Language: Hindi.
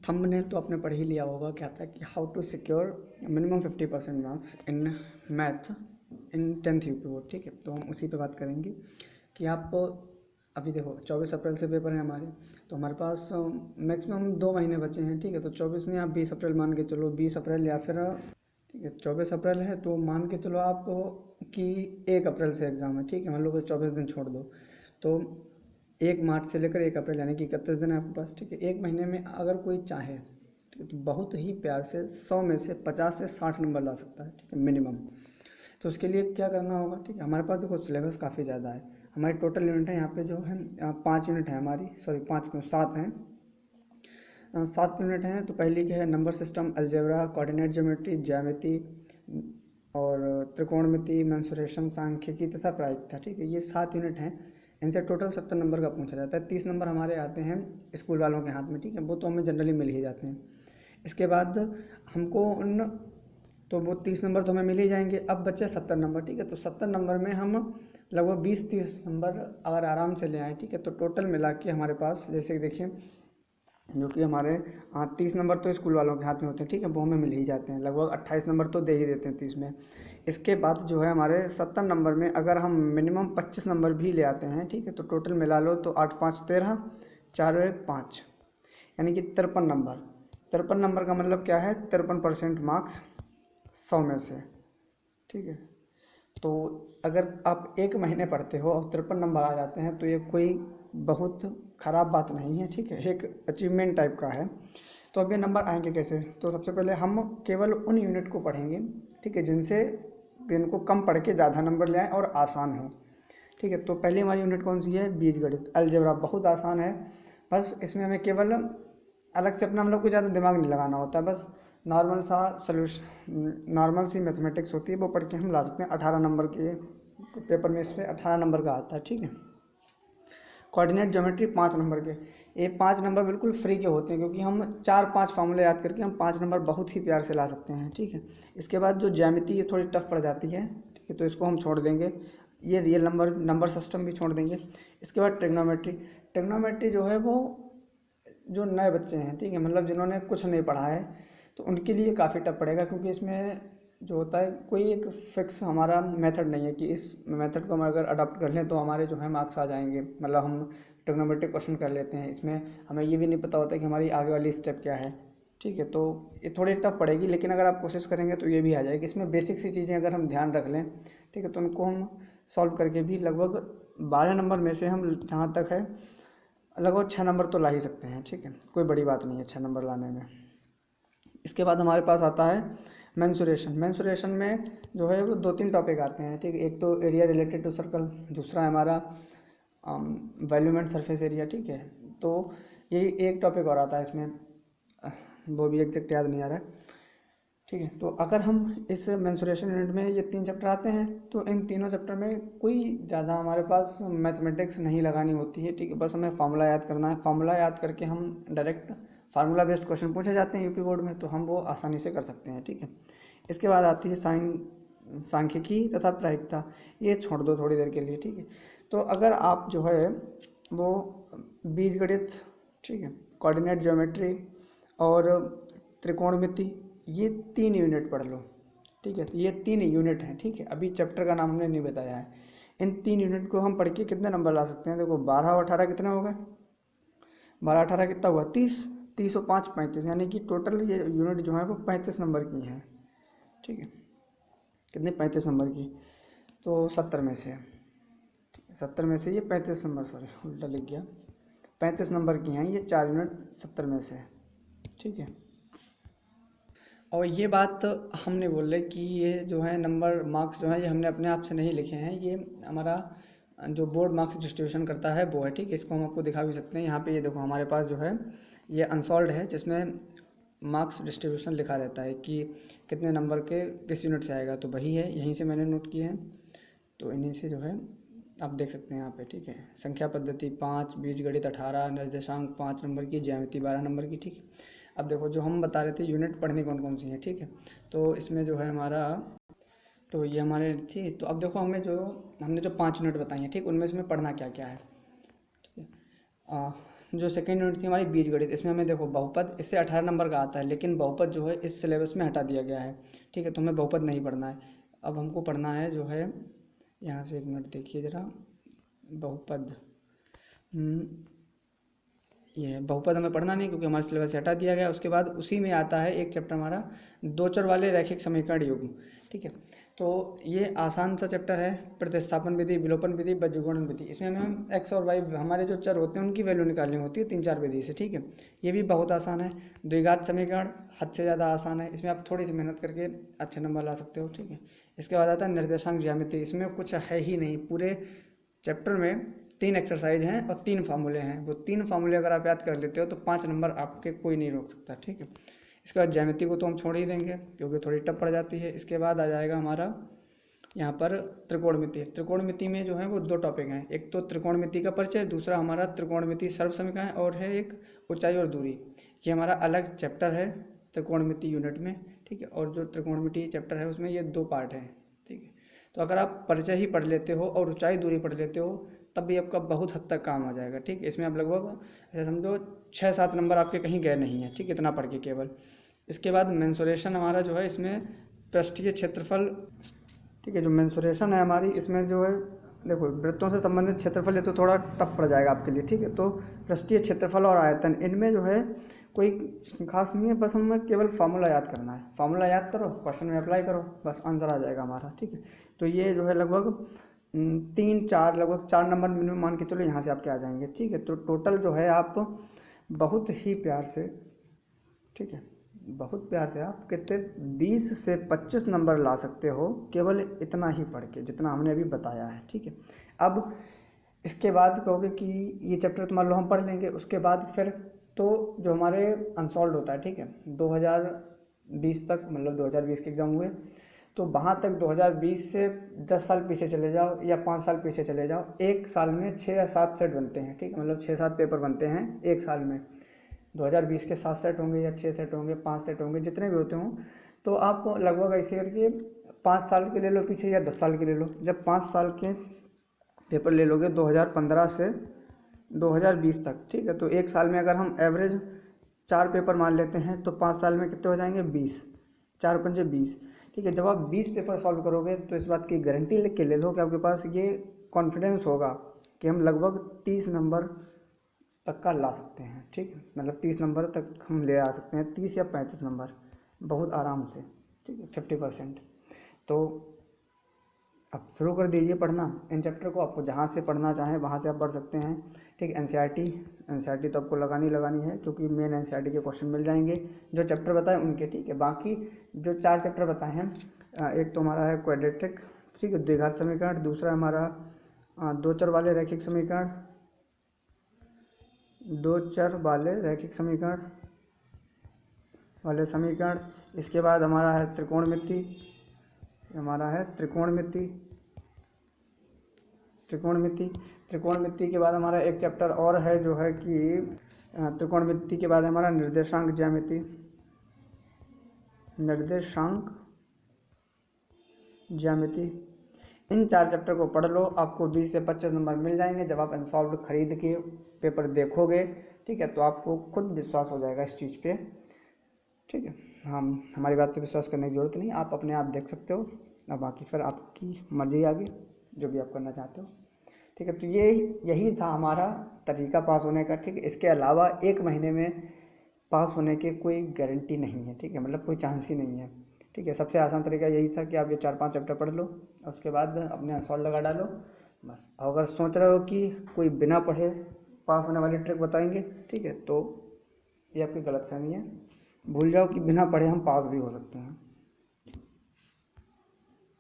थंबनेल तो आपने पढ़ ही लिया होगा, क्या था कि how to secure minimum 50% marks in math in 10th UP board. ठीक है, तो हम उसी पे बात करेंगे कि आप अभी देखो 24 अप्रैल से पेपर है हमारे, तो हमारे पास मैक्सिमम 2 महीने बचे हैं। ठीक है, तो 24 नहीं, आप 20 अप्रैल मान के चलो, 20 अप्रैल या फिर ठीक है 24 अप्रैल है तो मान के चलो आप कि 1 अप्रैल से एग्ज़ाम है। ठीक है, मान लो कि 24 दिन छोड़ दो, तो 1 मार्च से लेकर 1 अप्रैल यानी कि 31 दिन है आपके पास। ठीक है, एक महीने में अगर कोई चाहे तो बहुत ही प्यार से 100 में से 50 से 60 नंबर ला सकता है। ठीक है, मिनिमम। तो उसके लिए क्या करना होगा, ठीक है, हमारे पास देखो सिलेबस काफ़ी ज़्यादा है। हमारी टोटल यूनिट है यहाँ पे जो है 5 यूनिट है हमारी, सॉरी 5 क्यों 7 हैं, 7 यूनिट हैं। तो पहली की है number system, algebra, coordinate geometry, ज्यामिति और त्रिकोणमिति, मेंसुरेशन, सांख्यिकी तथा प्रायिकता। ठीक है, ये 7 यूनिट हैं। इनसे टोटल 70 नंबर का पूछा जाता है। 30 नंबर हमारे आते हैं स्कूल वालों के हाथ में। ठीक है, वो तो हमें जनरली मिल ही जाते हैं। इसके बाद हमको उन तो वो 30 नंबर तो हमें मिल ही जाएंगे। अब बचे 70 नंबर। ठीक है, तो 70 नंबर में हम लगभग 20-30 नंबर अगर आराम से ले आए, ठीक है, तो टोटल मिला के हमारे पास जैसे कि देखिए जो कि हमारे 30 नंबर तो स्कूल वालों के हाथ में होते हैं। ठीक है, वो हमें मिल ही जाते हैं, लगभग 28 नंबर तो दे ही देते हैं 30 में। इसके बाद जो है हमारे 70 नंबर में अगर हम मिनिमम 25 नंबर भी ले आते हैं, ठीक है, तो टोटल मिला लो तो 8 5 13, 4 और 1 5, यानी कि 53 नंबर। 53 नंबर का मतलब क्या है, 53% मार्क्स 100 में से। ठीक है, तो अगर आप एक महीने पढ़ते हो और 53 नंबर आ जाते हैं तो ये कोई बहुत ख़राब बात नहीं है। ठीक है, एक अचीवमेंट टाइप का है। तो अब ये नंबर आएंगे कैसे, तो सबसे पहले हम केवल उन यूनिट को पढ़ेंगे, ठीक है, जिनको कम पढ़ के ज़्यादा नंबर ले आएँ और आसान हो। ठीक है, तो पहली हमारी यूनिट कौन सी है, बीजगणित, अलजेब्रा। बहुत आसान है, बस इसमें हमें केवल अलग से अपना हम लोग को ज़्यादा दिमाग नहीं लगाना होता, बस नॉर्मल सा सोल्यूशन, नॉर्मल सी मैथमेटिक्स होती है, वो पढ़ के हम ला सकते हैं। 18 नंबर के पेपर में इस पर 18 नंबर का आता है। ठीक है, कोऑर्डिनेट ज्योमेट्री 5 नंबर के, ये 5 नंबर बिल्कुल फ्री के होते हैं, क्योंकि हम 4-5 फार्मूले याद करके हम 5 नंबर बहुत ही प्यार से ला सकते हैं। ठीक है, इसके बाद जो ज्यामिति ये थोड़ी टफ पड़ जाती है, ठीक है, तो इसको हम छोड़ देंगे। ये रियल नंबर सिस्टम भी छोड़ देंगे। इसके बाद ट्रिग्नोमेट्री जो है वो जो नए बच्चे हैं, ठीक है, मतलब जिन्होंने कुछ नहीं पढ़ा है, तो उनके लिए काफ़ी टफ पड़ेगा, क्योंकि इसमें जो होता है कोई एक फिक्स हमारा मेथड नहीं है कि इस मेथड को हम अगर अडॉप्ट कर लें तो हमारे जो है मार्क्स आ जाएंगे। मतलब हम ट्रिग्नोमेट्री क्वेश्चन कर लेते हैं, इसमें हमें ये भी नहीं पता होता कि हमारी आगे वाली स्टेप क्या है। ठीक है, तो ये थोड़ी टफ पड़ेगी, लेकिन अगर आप कोशिश करेंगे तो ये भी आ जाएगी। इसमें बेसिक सी चीज़ें अगर हम ध्यान रख लें, ठीक है, तो उनको हम सॉल्व करके भी लगभग 12 नंबर में से हम जहाँ तक है लगभग 6 नंबर तो ला ही सकते हैं। ठीक है, कोई बड़ी बात नहीं है 6 नंबर लाने में। इसके बाद हमारे पास आता है मेंसुरेशन में जो है वो 2-3 टॉपिक आते हैं। ठीक है, एक तो एरिया रिलेटेड टू सर्कल, दूसरा है हमारा वॉल्यूम एंड सरफेस एरिया। ठीक है, तो यही एक टॉपिक और आता है इसमें, वो भी एग्जैक्ट याद नहीं आ रहा है। ठीक है, तो अगर हम इस मेंसुरेशन यूनिट में ये 3 चैप्टर आते हैं, तो इन तीनों चैप्टर में कोई ज़्यादा हमारे पास मैथमेटिक्स नहीं लगानी होती है। ठीक है, बस हमें फार्मूला याद करना है। फार्मूला याद करके हम डायरेक्ट फार्मूला बेस्ड क्वेश्चन पूछे जाते हैं यूपी बोर्ड में, तो हम वो आसानी से कर सकते हैं। ठीक है, इसके बाद आती है सांख्यिकी तथा प्रायिकता, ये छोड़ दो थोड़ी देर के लिए। ठीक है, तो अगर आप जो है वो बीजगणित, ठीक है, कोऑर्डिनेट ज्योमेट्री और त्रिकोणमिति, ये 3 यूनिट पढ़ लो। ठीक है, तो ये 3 यूनिट हैं। ठीक है, अभी चैप्टर का नाम हमने नहीं बताया है। इन 3 यूनिट को हम पढ़ के कितने नंबर ला सकते हैं, देखो 12 और 18 कितना होगा, 12-18 कितना हुआ 30, 30 और 5 35, यानी कि टोटल ये यूनिट जो है वो 35 नंबर की हैं। ठीक है, कितने 35 नंबर की, तो 70 में से 70 में से ये 35 नंबर, सॉरी उल्टा लिख गया, 35 नंबर की हैं ये 4 यूनिट 70 में से। ठीक है, और ये बात हम नहीं बोल रहे कि ये जो है नंबर मार्क्स जो है ये हमने अपने आप से नहीं लिखे हैं, ये हमारा जो बोर्ड मार्क्स डिस्ट्रीब्यूशन करता है वो है। ठीक है, इसको हम आपको दिखा भी सकते हैं। यहाँ पे ये देखो हमारे पास जो है ये अनसॉल्व है, जिसमें मार्क्स डिस्ट्रीब्यूशन लिखा रहता है कि कितने नंबर के किस यूनिट से आएगा, तो वही है, यहीं से मैंने नोट किए हैं, तो इन्हीं से जो है आप देख सकते हैं यहाँ पे। ठीक है, संख्या पद्धति 5, बीजगणित 18, निर्देशांक 5 नंबर की, ज्यामिति 12 नंबर की। ठीक है, अब देखो जो हम बता रहे थे यूनिट पढ़नी कौन कौन सी है। ठीक है, तो इसमें जो है हमारा, तो ये हमारे थी, तो अब देखो हमने जो 5 यूनिट बताई हैं, ठीक, उनमें से हमें पढ़ना क्या क्या है। ठीक है, जो सेकेंड यूनिट थी हमारी बीजगणित, इसमें हमें देखो बहुपद, इससे 18 नंबर का आता है, लेकिन बहुपद जो है इस सिलेबस में हटा दिया गया है, ठीक है। तो हमें बहुपद नहीं पढ़ना है, अब हमको पढ़ना है जो है, यहाँ से एक मिनट देखिए ज़रा, बहुपद, ये बहुपद हमें पढ़ना नहीं क्योंकि हमारे सिलेबस से हटा दिया गया। उसके बाद उसी में आता है एक चैप्टर हमारा दो चर वाले रैखिक समीकरण युग्म, ठीक है। तो ये आसान सा चैप्टर है, प्रतिस्थापन विधि, विलोपन विधि, बीजगणन विधि। इसमें हमें एक्स और वाई हमारे जो चर होते हैं उनकी वैल्यू निकालनी होती है 3-4 विधि से, ठीक है। ये भी बहुत आसान है। द्विघात समीकरण हद से ज़्यादा आसान है, इसमें आप थोड़ी सी मेहनत करके अच्छे नंबर ला सकते हो, ठीक है। इसके बाद आता है निर्देशांक ज्यामिति, इसमें कुछ है ही नहीं, पूरे चैप्टर में 3 एक्सरसाइज हैं और 3 फार्मूले हैं। वो 3 फार्मूले अगर आप याद कर लेते हो तो 5 नंबर आपके कोई नहीं रोक सकता, ठीक है। इसके बाद ज्यामिति को तो हम छोड़ ही देंगे क्योंकि थोड़ी टफ पड़ जाती है। इसके बाद आ जाएगा हमारा यहाँ पर त्रिकोणमिति। त्रिकोणमिति में जो है वो 2 टॉपिक हैं, एक तो त्रिकोणमिति का परिचय, दूसरा हमारा त्रिकोणमिति सर्व समीकरण, और है एक ऊंचाई और दूरी। ये हमारा अलग चैप्टर है त्रिकोणमिति यूनिट में, ठीक है। और जो त्रिकोणमिति चैप्टर है उसमें ये 2 पार्ट हैं, ठीक है। तो अगर आप परिचय ही पढ़ लेते हो और ऊंचाई दूरी पढ़ लेते हो तब भी आपका बहुत हद तक काम आ जाएगा, ठीक है। इसमें आप लगभग ऐसा समझो 6-7 नंबर आपके कहीं गए नहीं हैं, ठीक है, इतना पढ़ के केवल। इसके बाद मेंसुरेशन हमारा जो है, इसमें पृष्ठीय क्षेत्रफल, ठीक है। जो मेंसुरेशन है हमारी, इसमें जो है देखो वृत्तों से संबंधित क्षेत्रफल, ये तो थोड़ा टफ पड़ जाएगा आपके लिए, ठीक है। तो पृष्ठीय क्षेत्रफल और आयतन, इनमें जो है कोई खास नहीं है, बस हमें केवल फार्मूला याद करना है। फार्मूला याद करो, क्वेश्चन में अप्लाई करो, बस आंसर आ जाएगा हमारा, ठीक है। तो ये जो है लगभग 3-4 लगभग 4 नंबर मिनिमम मान के चलो यहाँ से आपके आ जाएंगे, ठीक है। तो टोटल जो है आप बहुत ही प्यार से, ठीक है, बहुत प्यार से आप कितने 20 से 25 नंबर ला सकते हो केवल इतना ही पढ़ के, जितना हमने अभी बताया है, ठीक है। अब इसके बाद कहोगे कि ये चैप्टर तो मान लो हम पढ़ लेंगे, उसके बाद फिर तो जो हमारे अनसॉल्व होता है, ठीक है, 2020 तक, मतलब 2020 के एग्ज़ाम हुए तो वहाँ तक 2020 से 10 साल पीछे चले जाओ या 5 साल पीछे चले जाओ, एक साल में 6 या 7 सेट बनते हैं, ठीक है, मतलब 6-7 पेपर बनते हैं एक साल में। 2020 के 7 सेट होंगे या 6 सेट होंगे, 5 सेट होंगे, जितने भी होते हों, तो आप लगभग ऐसे करके 5 साल के ले लो पीछे या 10 साल के ले लो। जब 5 साल के पेपर ले लोगे 2015 से 2020 तक, ठीक है, तो एक साल में अगर हम एवरेज 4 पेपर मान लेते हैं तो 5 साल में कितने हो जाएंगे, 20, 4×5 20, ठीक है। जब आप 20 पेपर सॉल्व करोगे तो इस बात की गारंटी लिख के ले लो कि आपके पास ये कॉन्फिडेंस होगा कि हम लगभग 30 नंबर तक का ला सकते हैं, ठीक है, मतलब 30 नंबर तक हम ले आ सकते हैं, 30 या 35 नंबर बहुत आराम से, ठीक है, 50%। तो अब शुरू कर दीजिए पढ़ना इन चैप्टर को, आपको जहाँ से पढ़ना चाहें वहाँ से आप पढ़ सकते हैं, ठीक। एनसीईआरटी तो आपको लगानी है क्योंकि मेन एनसीईआरटी के क्वेश्चन मिल जाएंगे जो चैप्टर बताए उनके, ठीक है। बाकी जो 4 चैप्टर बताए हैं, एक तो हमारा है क्वाड्रेटिक, ठीक है, द्विघात समीकरण, दूसरा हमारा 2 चर वाले रैखिक समीकरण, 2 चर वाले रैखिक समीकरण। इसके बाद हमारा है त्रिकोणमिति, त्रिकोणमिति के बाद हमारा एक चैप्टर और है जो है कि त्रिकोणमिति के बाद हमारा निर्देशांक ज्यामिति। इन 4 चैप्टर को पढ़ लो, आपको 20 से 25 नंबर मिल जाएंगे। जब आप अनसॉल्व्ड खरीद के पेपर देखोगे, ठीक है, तो आपको खुद विश्वास हो जाएगा इस चीज़ पे, ठीक है। हम हमारी बात पे विश्वास करने की ज़रूरत नहीं, आप अपने आप देख सकते हो, और बाकी फिर आपकी मर्जी आगे जो भी आप करना चाहते हो, ठीक है। तो यही था हमारा तरीका पास होने का, ठीक है। इसके अलावा 1 महीने में पास होने की कोई गारंटी नहीं है, ठीक है, मतलब कोई चांस ही नहीं है, ठीक है। सबसे आसान तरीका यही था कि आप ये 4-5 चैप्टर पढ़ लो, उसके बाद अपने आंसर लगा डालो, बस। अगर सोच रहे हो कि कोई बिना पढ़े पास होने वाली ट्रिक बताएंगे, ठीक है, तो ये आपकी गलतफहमी है। भूल जाओ कि बिना पढ़े हम पास भी हो सकते हैं।